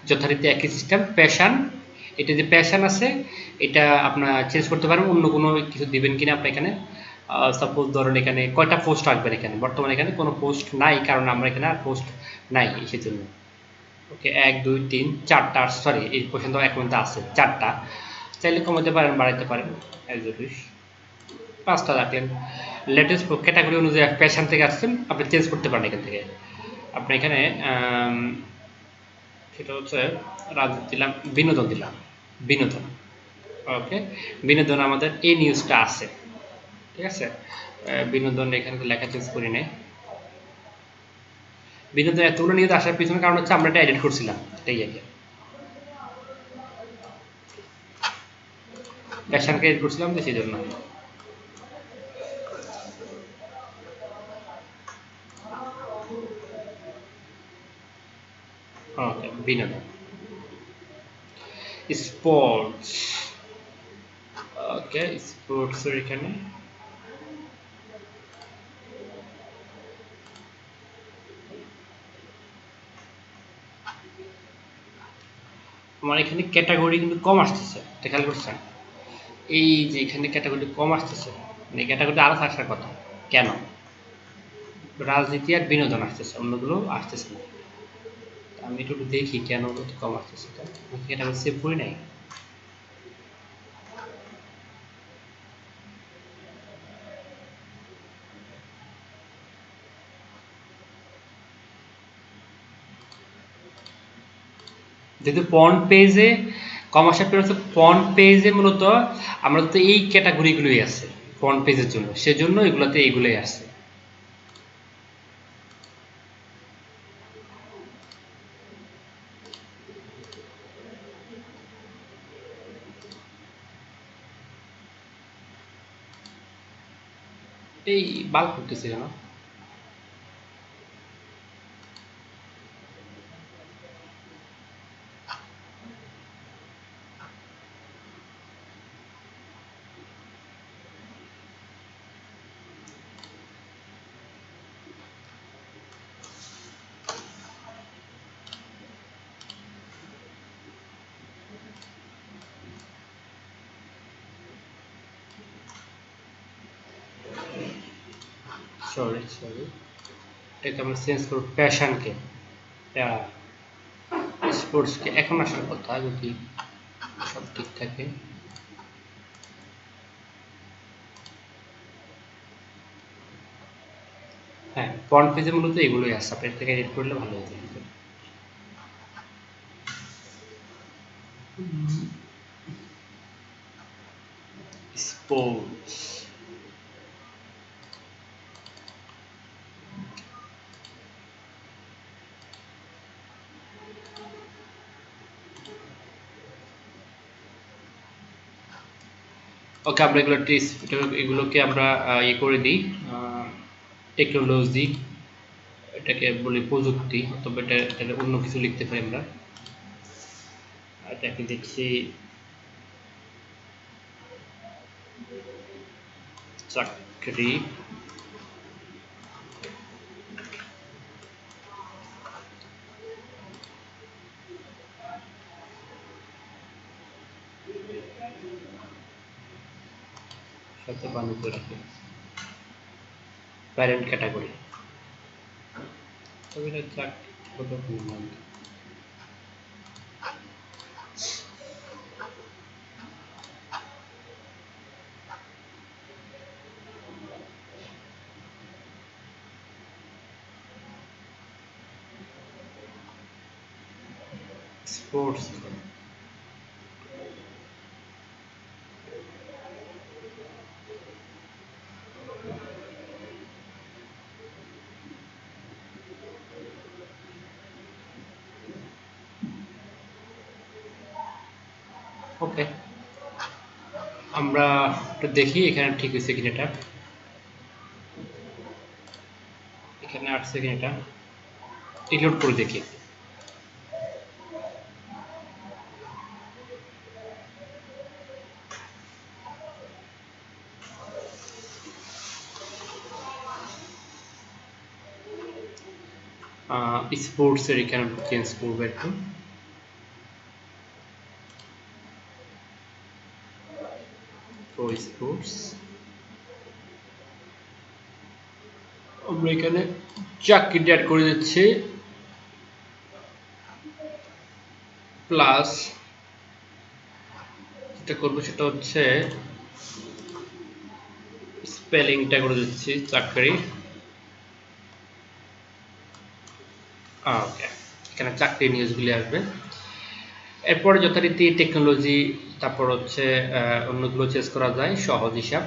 যথারীতি একই সিস্টেম। প্যাশন, এটা যে প্যাশন আছে এটা আপনার চেঞ্জ করতে পারবেন, অন্য কোনো কিছু দিবেন কিনা আপনি এখানে। সাপোজ ধরুন এখানে কয়টা পোস্ট রাখবেন, এখানে বর্তমানে এখানে কোনো পোস্ট নাই কারণ আমরা এখানে আর পোস্ট নাই সেজন্য। ওকে, 1 2 3 4টা, সরি এই পর্যন্ত এক পর্যন্ত আছে 4টা, চাইলে কমাতে পারেন বাড়াইতে পারেন অ্যাজ ইউ উইশ। 5টা রাখলেন। লেটেস্ট ক্যাটাগরি অনুযায়ী প্যাশন থেকে আসছেন আপনি চেঞ্জ করতে পারেন এখান থেকে। আপনি এখানে সেটা হচ্ছে রাজনীতি দিলাম, বিনোদন দিলাম, বিনোদন। ওকে, বিনোদন আমাদের এই নিউজটা আছে, ঠিক আছে। বিনোদন এখানে লেখা চেঞ্জ করি নাই। বিনোদন এতগুলো নিউজ আসার পিছনে কারণ হচ্ছে আমরা এটা এডিট করছিলাম, এটাই আগে প্যাশনকে এডিট করছিলাম তো সেই জন্য। ওকে, বিনোদন, স্পোর্টস। ওকে, স্পোর্টসের এখানে আমার এখানে ক্যাটাগরি কিন্তু কম আসতেছে, এটা খেয়াল করছেন? এই যে এখানে ক্যাটাগরি কম আসতেছে, মানে ক্যাটাগরিটা আরো আসার কথা, কেন? রাজনীতি আর বিনোদন আসতেছে, অন্যগুলো আসতেছে না। আমি একটু দেখি কেন কম আসতেছে, ক্যাটাগরি সেভ করি নাই। যেহেতু পন পেজে কম আসার পেজ হচ্ছে, পন পেজে মূলত আমরা তো এই ক্যাটাগরিগুলোই আছে পন পেজের জন্য, সেজন্য এগুলোতে এইগুলোই আছে। এই বাল করতেছি কেন? সরি সরি, এটাকে আমরা চেঞ্জ করব প্যাশনকে, স্পোর্টসকে। এখন আসার কথা যদি সব ঠিক থাকে। হ্যাঁ, ফ্রন্ট পেজে মূলত এগুলোই আছে, আপনি এর থেকে এডিট করলে ভালো হতো। স্পোর্টস, ওকে, আমরা এগুলোকে আমরা ইয়ে করে দিই, টেকনোলজি, এটাকে বলি প্রযুক্তি, তবে এটা অন্য কিছু লিখতে পারি আমরা। এটাকে দেখছি চাকরি, সাথে বাণিজ্য রাখি, প্যারেন্ট ক্যাটাগরি, তবে এটা চাকরি স্পোর্টস। ওকে, আমরা একটু দেখি এখানে ঠিক হয়েছে কিনা। এটা এখানে আসছে কিনা, এটা রিলোড করে দেখি। স্পোর্টস এর এখানে চেঞ্জ করবো একটু। প্রো স্পোর্টস, আমরা এখানে চাকরিটা অ্যাড করে দিচ্ছি, প্লাস যেটা করবো সেটা হচ্ছে স্পেলিংটা করে দিচ্ছি চাকরি। ওকে, এখানে চাকরি নিউজগুলি আসবে। এরপরে যথারীতি টেকনোলজি, তারপর হচ্ছে অন্যগুলো চেঞ্জ করা যায় সহজ হিসাব,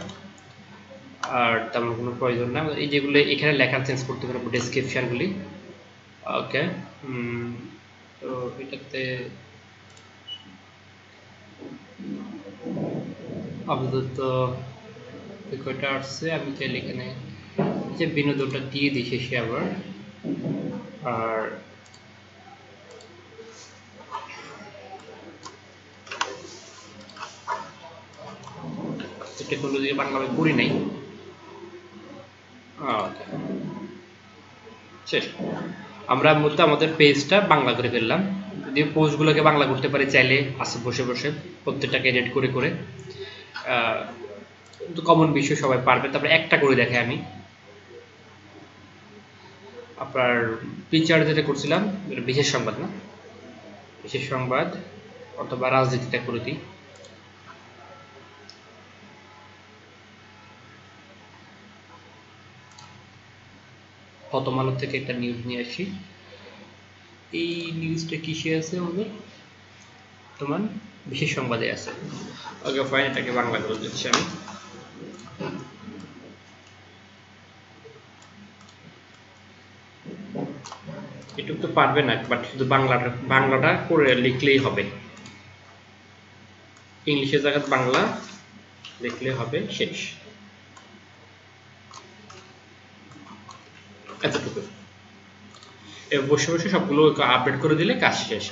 আর তেমন কোনো প্রয়োজন না। এই যেগুলো এখানে লেখা চেঞ্জ করতে পারবো ডেসক্রিপশনগুলি। ওকে, তো এটাতে আপাতত কয়টা আসছে, আমি চাইলে এখানে যে বিনোদনটা দিয়ে দিই শেষে আবার। আর টেকনোলজি বাংলা আমি পড়ি নাই। ওকে, শেষ। আমরা মূলত আমাদের পেজটা বাংলা করে ফেললাম। যদি পোস্টগুলোকে বাংলা করতে পারি চাইলে আসে বসে বসে প্রত্যেকটাকে এডিট করে করে, কিন্তু কমন বিষয় সবাই পারবে। তারপরে একটা করে দেখে আমি আপনার পিকচার যেটা করছিলাম, বিশেষ সংবাদ না, বিশেষ সংবাদ অথবা রাজনীতিটা করে দিই। প্রথম আলো থেকে একটা নিউজ নিয়ে আসি। এই নিউজটা কিসে আছে আমাদের? তোমার বিশেষ সংবাদে আছে। ওকে ফাইন, এটাকে বাংলা করে দিচ্ছি আমি। এটুকু তো পারবে না, বাট শুধু বাংলাটা করে লিখলেই হবে। ইংলিশের জায়গায় বাংলা লিখলে হবে, শেষ। এতটুকু বসে বসে সবগুলো আপডেট করে দিলে কাজ শেষ।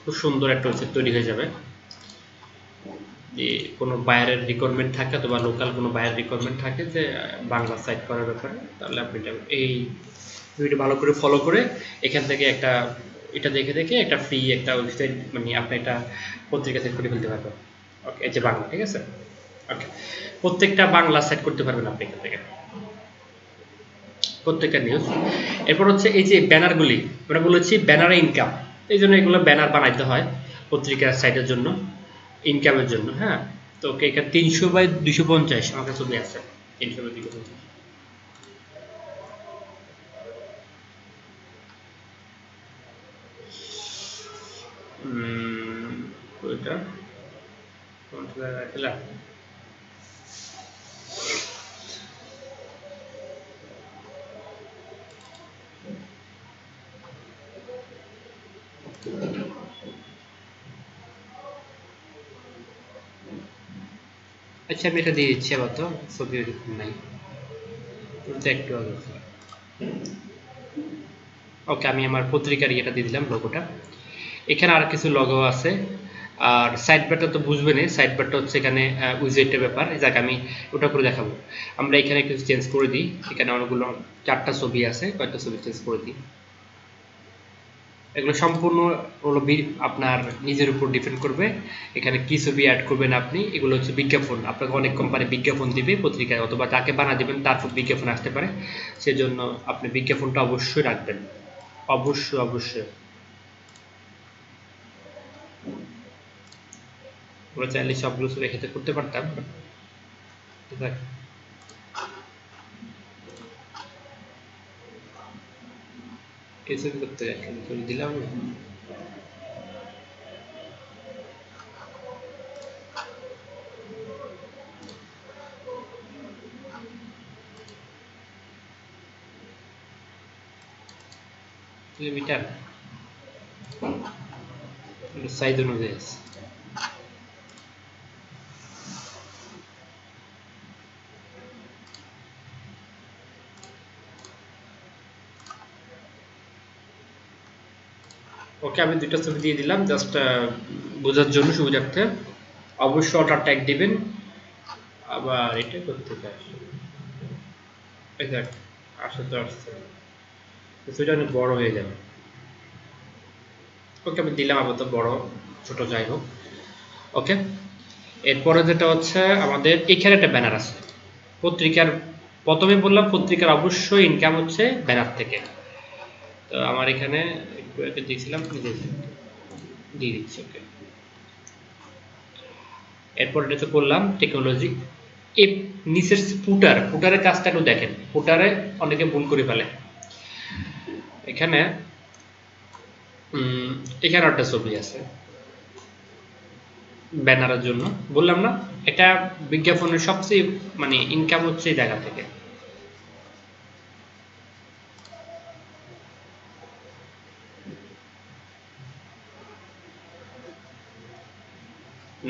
খুব সুন্দর একটা ওয়েবসাইট তৈরি হয়ে যাবে। যে কোনো বাইরের রিকোয়ারমেন্ট থাকে অথবা লোকাল কোনো বাইরের রিকোয়ারমেন্ট থাকে যে বাংলা সাইট করার ব্যাপারে, তাহলে আপনি এই ভিডিও ভালো করে ফলো করে এখান থেকে একটা এটা দেখে দেখে একটা ফ্রি একটা ওয়েবসাইট, মানে আপনি একটা পত্রিকা সেট করে ফেলতে পারবেন। ওকে, এই যে বাংলা, ঠিক আছে। ওকে, প্রত্যেকটা বাংলা সেট করতে পারবেন আপনি এখান থেকে, প্রত্যেকটা নিউজ। এরপর হচ্ছে এই যে ব্যানারগুলি, আমরা বলেছি ব্যানারে ইনকাম, এই জন্য এগুলো ব্যানার বানাইতে হয় পত্রিকার সাইটের জন্য, ইনকামের জন্য। হ্যাঁ, তো ওকে, এখানে 300/250 আমার কাছে ছবি আছে, 300/250। ওইটা রাখলাম। আচ্ছা, আমি এটা দিয়ে দিচ্ছি আবার, তো ছবি নাই একটু আগে। ওকে, আমি আমার পত্রিকার ইয়েটা দিয়ে দিলাম, লোগোটা। এখানে আর কিছু লোগো আছে। আর সাইড বারটা তো বুঝবেনই, সাইড বারটা হচ্ছে এখানে উইজেটের ব্যাপার, যাক আমি ওটা করে দেখাবো। আমরা এখানে কিছু চেঞ্জ করে দিই, এখানে অনেকগুলো 4টা ছবি আছে, কয়েকটা ছবি চেঞ্জ করে দিই। এগুলো সম্পূর্ণ হলো আপনার নিজের উপর ডিপেন্ড করবে, এখানে কি ছবি অ্যাড করবেন আপনি। এগুলো হচ্ছে বিজ্ঞাপন, আপনাকে অনেক কোম্পানি বিজ্ঞাপন দিবে পত্রিকায়, অথবা তাকে বানা দিবেন, তারপর বিজ্ঞাপন আসতে পারে। সেজন্য আপনি বিজ্ঞাপনটা অবশ্যই রাখবেন, অবশ্যই অবশ্যই। আমরা চাইলে সবগুলো ছবি একসাথে করতে পারতাম, দেখ এই ছবি করতে ছবি দিলাম। মিটার সাইজ অনুযায়ী আছে। ওকে, আমি দুইটা ছবি দিয়ে দিলাম জাস্ট বোঝার জন্য সুবিধার্থে। অবশ্যই অটার ট্যাগ দিবেন। আবার এটা করতে পারি, আসে তো আসছে, ছবিটা অনেক বড় হয়ে যাবে। ওকে, আমি দিলাম আপাতত বড় ছোট যাই হোক। ওকে, এরপরে যেটা হচ্ছে আমাদের এখানে একটা ব্যানার আছে পত্রিকার। প্রথমে বললাম পত্রিকার অবশ্যই ইনকাম হচ্ছে ব্যানার থেকে। তো আমার এখানে একটু আগে দিয়েছিলাম, দিয়ে দিচ্ছি। ওকে, এরপর এটা তো করলাম টেকনোলজি। এই নিচের ফুটারের কাজটা একটু দেখেন। ফুটারে অনেকে ভুল করে ফেলে। এখানে এখানে একটা ছবি আছে ব্যানারের জন্য, বললাম না এটা বিজ্ঞাপনের সবচেয়ে মানে ইনকাম হচ্ছে এই জায়গা থেকে।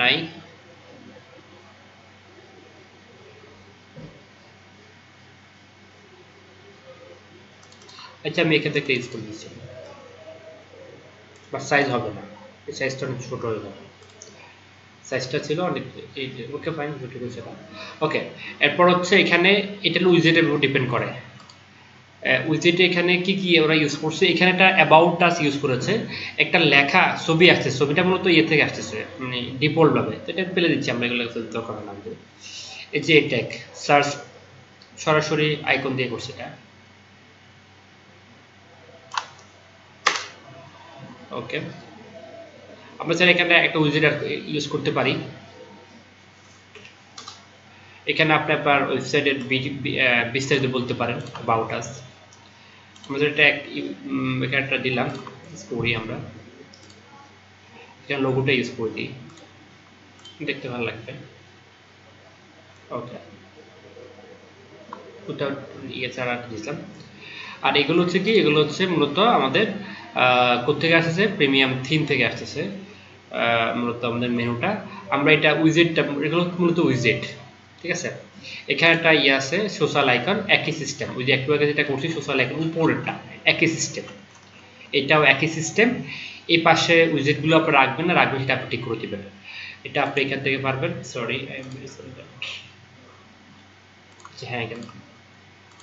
নাই, আচ্ছা আমি এখান থেকে ইউজ করে দিচ্ছি, বাট সাইজ হবে না, এই সাইজটা অনেক ছোট হয়ে যাবে। সাইজটা ছিল অনেক, ওকে ফাইন, সেটা ওকে। এরপর হচ্ছে এখানে এটা উইজেটের উপর ডিপেন্ড করে। উইজেটে এখানে কি কি ওরা ইউজ করছে, এখানে একটা অ্যাবাউট আস ইউজ করেছে, একটা লেখা ছবি আসছে, ছবিটা মূলত ইয়ে থেকে আসতেছে মানে ডিফল্ট ভাবে, তো এটা ফেলে দিচ্ছি আমরা, এগুলো দরকার না আমাদের। এই যে ট্যাগ সার্চ সরাসরি আইকন দিয়ে করছে এটা। ওকে, আমরা চাইলে এখানে একটা উইজেট ইউজ করতে পারি। এখানে আপনি আপনার ওয়েবসাইটের বিস্তারিত বলতে পারেন, অ্যাবাউট আস। আমাদের এটা এখানে একটা দিলাম, করি আমরা এখানে লোগোটা ইউজ করে দিই, দেখতে ভালো লাগবে। ওকে, ওটা ইয়ে ছাড়া দিলাম। আর এগুলো হচ্ছে কি, এগুলো হচ্ছে মূলত আমাদের কোথেকে আসতেছে, প্রিমিয়াম থিম থেকে আসতেছে মূলত আমাদের মেনুটা। আমরা এটা উইজেটটা, এগুলো মূলত উইজেট, ঠিক আছে। এখানে একটা ইয়ে আছে সোশ্যাল আইকন, একই সিস্টেম, ওই যে একটু আগে যেটা করছি সোশ্যাল আইকন উপরেরটা একই সিস্টেম, এটাও একই সিস্টেম। এই পাশে উইজেটগুলো আপনি রাখবেন না রাখবেন সেটা আপনি ঠিক করে দেবেন, এটা আপনি এখান থেকে পারবেন। সরি, হ্যাঁ এখানে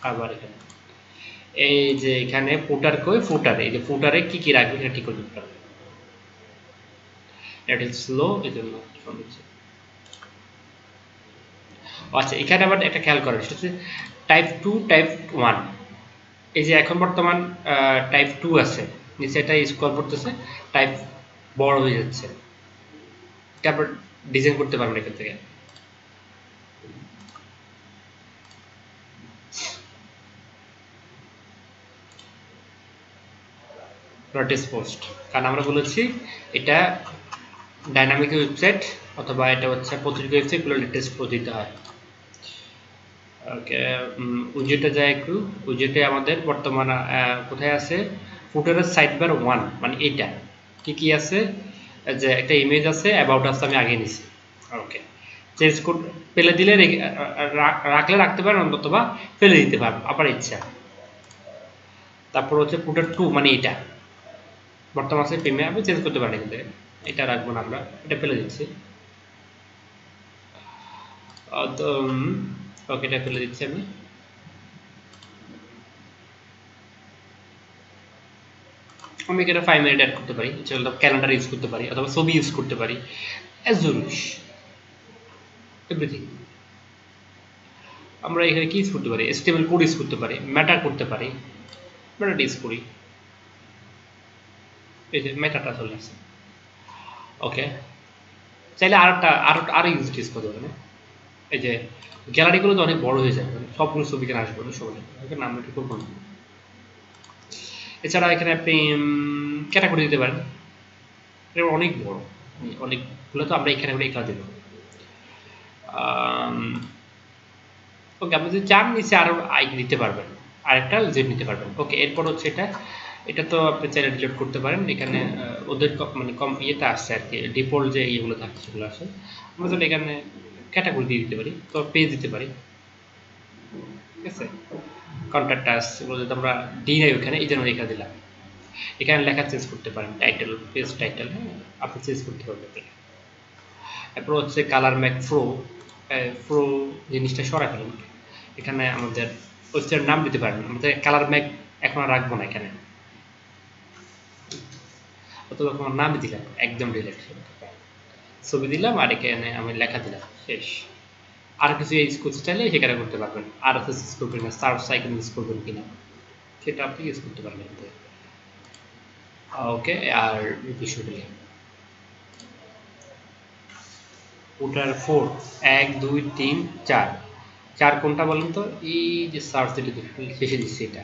আবার এখানে এই যে এখানে ফুটার কই, ফুটার এই যে ফুটারে কি কি রাখবেন এটা ঠিক করে দিতে পারবেন। এটা স্লো এই জন্য সমস্যা। আচ্ছা, এখানে আবার একটা খেয়াল করেন, সেটা হচ্ছে টাইপ 2 টাইপ 1। এই যে এখন বর্তমান টাইপ 2 আছে, নিচে এটা স্ক্রল করতেছে, টাইপ বড় হয়ে যাচ্ছে, এটা আবার ডিজাইন করতে পারবেন এখান থেকে। নোটিস পোস্ট, কারণ আমরা বলেছি এটা ডাইনামিক ওয়েবসাইট অথবা এটা হচ্ছে পত্রিকা ওয়েবসাইটগুলো লেটেস্ট পোস্ট দিতে হয়। ওকে, উইজেটে যায় একটু, উইজেটে আমাদের বর্তমান কোথায় আছে, ফুটারের সাইডবার 1 মানে এটা কি কি আছে, যে একটা ইমেজ আছে, অ্যাবাউট আছে আমি আগে নিছি। ওকে, চেঞ্জ করতে ফেলে দিলে রাখলে রাখতে পারেন, অথবা ফেলে দিতে পারেন আবার ইচ্ছা। তারপর হচ্ছে ফুটার 2 মানে এটা বর্তমান আছে প্রিমিয়াম, আপনি চেঞ্জ করতে পারেন এখান থেকে। এটা রাখবো না আমরা, এটা ফেলে দিচ্ছি। ওকে, এটা ফেলে দিচ্ছি আমি। আমি এখানে 5 মিনিট অ্যাড করতে পারি, ক্যালেন্ডার ইউজ করতে পারি অথবা ছবি ইউজ করতে পারি, অ্যাজ ইউ উইশ, এভরিথিং। আমরা এখানে কি ইউজ করতে পারি, এসটিএমএল কোড ইউজ করতে পারি, ম্যাটার করতে পারি, ম্যাটার ইউজ করি, এই যে ম্যাটারটা চলে আসছে। ওকে, চাইলে আরো ইউজ করতে পারেন। এই যে গ্যালারিগুলো তো অনেক বড় হয়ে যায়, সবগুলো ছবি কেন আসবে না সবাই, এখানে আমরা কি করবো না। এছাড়া এখানে আপনি ক্যাটাগরি দিতে পারেন, এটা অনেক বড়, অনেকগুলো, তো আমরা এখানে এগুলো দেবো। ওকে, আপনি যদি চান নিচে আরো আইক দিতে পারবেন, আরেকটা জেড নিতে পারবেন। ওকে, এরপর হচ্ছে এটা, এটা তো আপনি চাইলে ডিলিট করতে পারেন। এখানে ওদের মানে কম ইয়েটা আসছে আর কি, ডিফল্ট যে ইয়েগুলো থাকে সেগুলো আসে। আমরা যদি এখানে ক্যাটাগরি দিয়ে দিতে পারি, তো পেজ দিতে পারি, ঠিক আছে। কন্ট্যাক্ট আস এগুলো যদি আমরা দিই নাই ওখানে, এই জন্য এখানে দিলাম। এখানে লেখা চেঞ্জ করতে পারেন, টাইটেল, পেজ টাইটেল আপনি চেঞ্জ করতে পারবেন। এরপর হচ্ছে কালার ম্যাক প্রো জিনিসটা সরাই ফেলুন। এখানে আমাদের ওয়েবসাইটের নাম দিতে পারেন, আমাদের কালার ম্যাক এখন আর রাখবো না এখানে, অথবা কোনো নামই দিলাম, একদম ডিলিট, ছবি দিলাম আর এখানে আমি লেখা দিলাম, শেষ। আর কিছু ইউজ করতে চাইলে সেখানে করতে পারবেন, আর ইউজ করবেন না, সার্চ আইকন ইউজ করবেন কিনা সেটা আপনি ইউজ করতে পারবেন। ওকে, আর বিষয়গুলি ওটার 4 1 2 3 4 4 কোনটা বলেন তো? এই যে সার্চ দিতে শেষে দিচ্ছি এটা।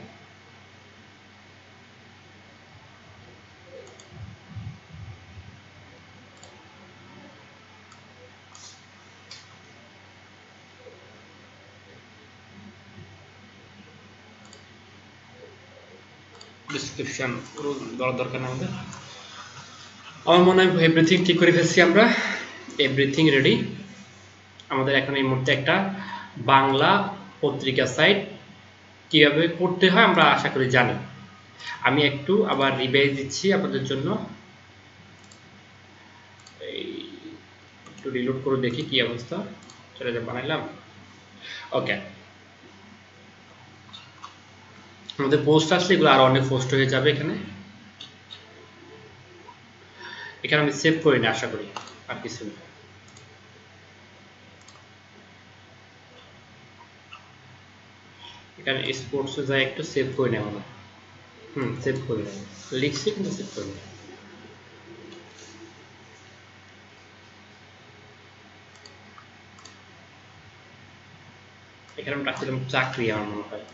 ডেসক্রিপশন পুরো দরকার না আমাদের। আমার মনে হয় এভরিথিং ঠিক করে ফেলছি আমরা, এভরিথিং রেডি। আমাদের এখন এই মুহূর্তে একটা বাংলা পত্রিকা সাইট কিভাবে করতে হয় আমরা আশা করি জানি। আমি একটু আবার রিভাইজ দিচ্ছি আপনাদের জন্য, একটু রিলোড করে দেখি কি অবস্থা। চলে যা বানাইলাম, ওকে। আমাদের পোস্ট আসলে এগুলো আরো অনেক পোস্ট হয়ে যাবে। এখানে এখানে আমি সেভ করি না, আশা করি আর কিছু না। এখানে স্পোর্টসে যাই একটু সেভ করে নেব না, সেভ করে নেব, লিখছি কিন্তু সেভ করে নেব। এখানে আমি রাখছিলাম চাকরি, আমার মনে হয়।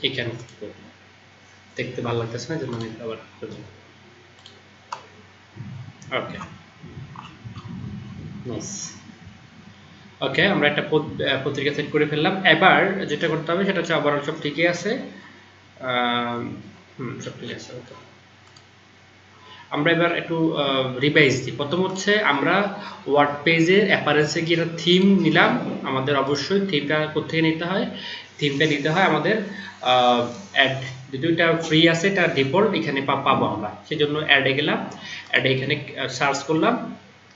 এখানে দেখতে ভালো লাগতেছে না, জন্য আমি আবার ওকে, নাইস। ওকে, আমরা একটা পত্রিকা সেট করে ফেললাম। এবার যেটা করতে হবে সেটা হচ্ছে ওভারঅল সব ঠিকই আছে, সব ঠিক আছে। ওকে, আমরা এবার একটু রিভাইজ দিই। প্রথম হচ্ছে আমরা ওয়ার্ড পেজের অ্যাপারেন্সে গিয়ে একটা থিম নিলাম। আমাদের অবশ্যই থিমটা কোথেকে নিতে হয়? থিমটা নিতে হয় আমাদের অ্যাড, যদি এটা ফ্রি আছে এটা ডিফল্ট এখানে পাবো আমরা, সেজন্য অ্যাডে গেলাম, অ্যাডে এখানে সার্চ করলাম,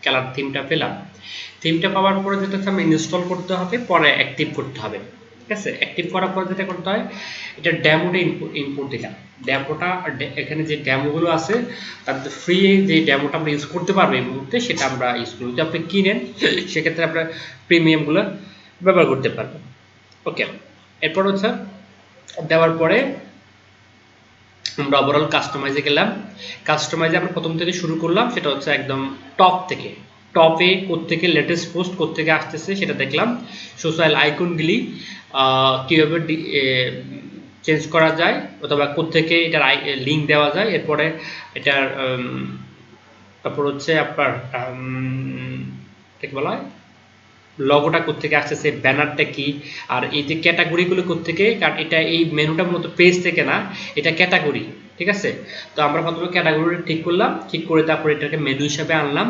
কালার থিমটা পেলাম। থিমটা পাওয়ার পরে যেটা হচ্ছে আমরা ইনস্টল করতে হবে, পরে অ্যাক্টিভ করতে হবে। ঠিক আছে, অ্যাক্টিভ করার পর যেটা করতে হয়, এটা ডেমোটা ইনপুট দিলাম। ডেমোটা এখানে যে ডেমোগুলো আছে তাদের ফ্রি যে ডেমোটা আমরা ইউজ করতে পারবো এই মুহূর্তে, সেটা আমরা ইউজ করি। যদি আপনি কিনেন সেক্ষেত্রে আপনার প্রিমিয়ামগুলো ব্যবহার করতে পারবেন। ওকে, এরপর হচ্ছে দেওয়ার পরে আমরা ওভারঅল কাস্টমাইজে গেলাম। কাস্টমাইজে আমরা প্রথম থেকে শুরু করলাম, সেটা হচ্ছে একদম টপ থেকে। টপে কোত্থেকে লেটেস্ট পোস্ট কোত্থেকে আসতেছে সেটা দেখলাম। সোশ্যাল আইকনগুলি কীভাবে চেঞ্জ করা যায় অথবা কোত্থেকে এটার লিঙ্ক দেওয়া যায়। এরপরে এটার তারপর হচ্ছে আপনার ঠিক বলা হয় লগোটা কোত্থেকে আসতেছে, ব্যানারটা কি, আর এই যে ক্যাটাগরিগুলো কোত্থেকে, কারণ এটা এই মেনুটা মূলত পেজ থেকে না, এটা ক্যাটাগরি। ঠিক আছে, তো আমরা প্রথমে ক্যাটাগরি ঠিক করলাম, ঠিক করে তারপর এটাকে মেনু হিসাবে আনলাম।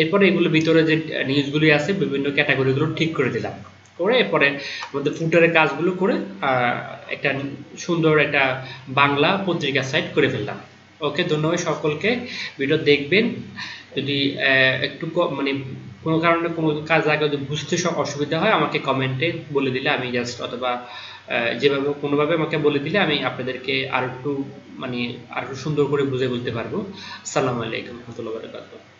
এরপরে এগুলো ভিতরে যে নিউজগুলি আছে বিভিন্ন ক্যাটাগরিগুলো ঠিক করে দিলাম, করে এরপরে আমাদের ফুটারের কাজগুলো করে একটা সুন্দর একটা বাংলা পত্রিকা সাইট করে ফেললাম। ওকে, ধন্যবাদ সকলকে, ভিডিও দেখবেন। যদি একটু মানে কোনো কারণে কোনো কাজ আগে যদি বুঝতে অসুবিধা হয় আমাকে কমেন্টে বলে দিলে আমি জাস্ট, অথবা যেভাবে কোনোভাবে আমাকে বলে দিলে আমি আপনাদেরকে আর একটু মানে আর একটু সুন্দর করে বুঝে বলতে পারবো। আসসালামু আলাইকুম ওয়া রাহমাতুল্লাহি ওয়া বারাকাতুহু।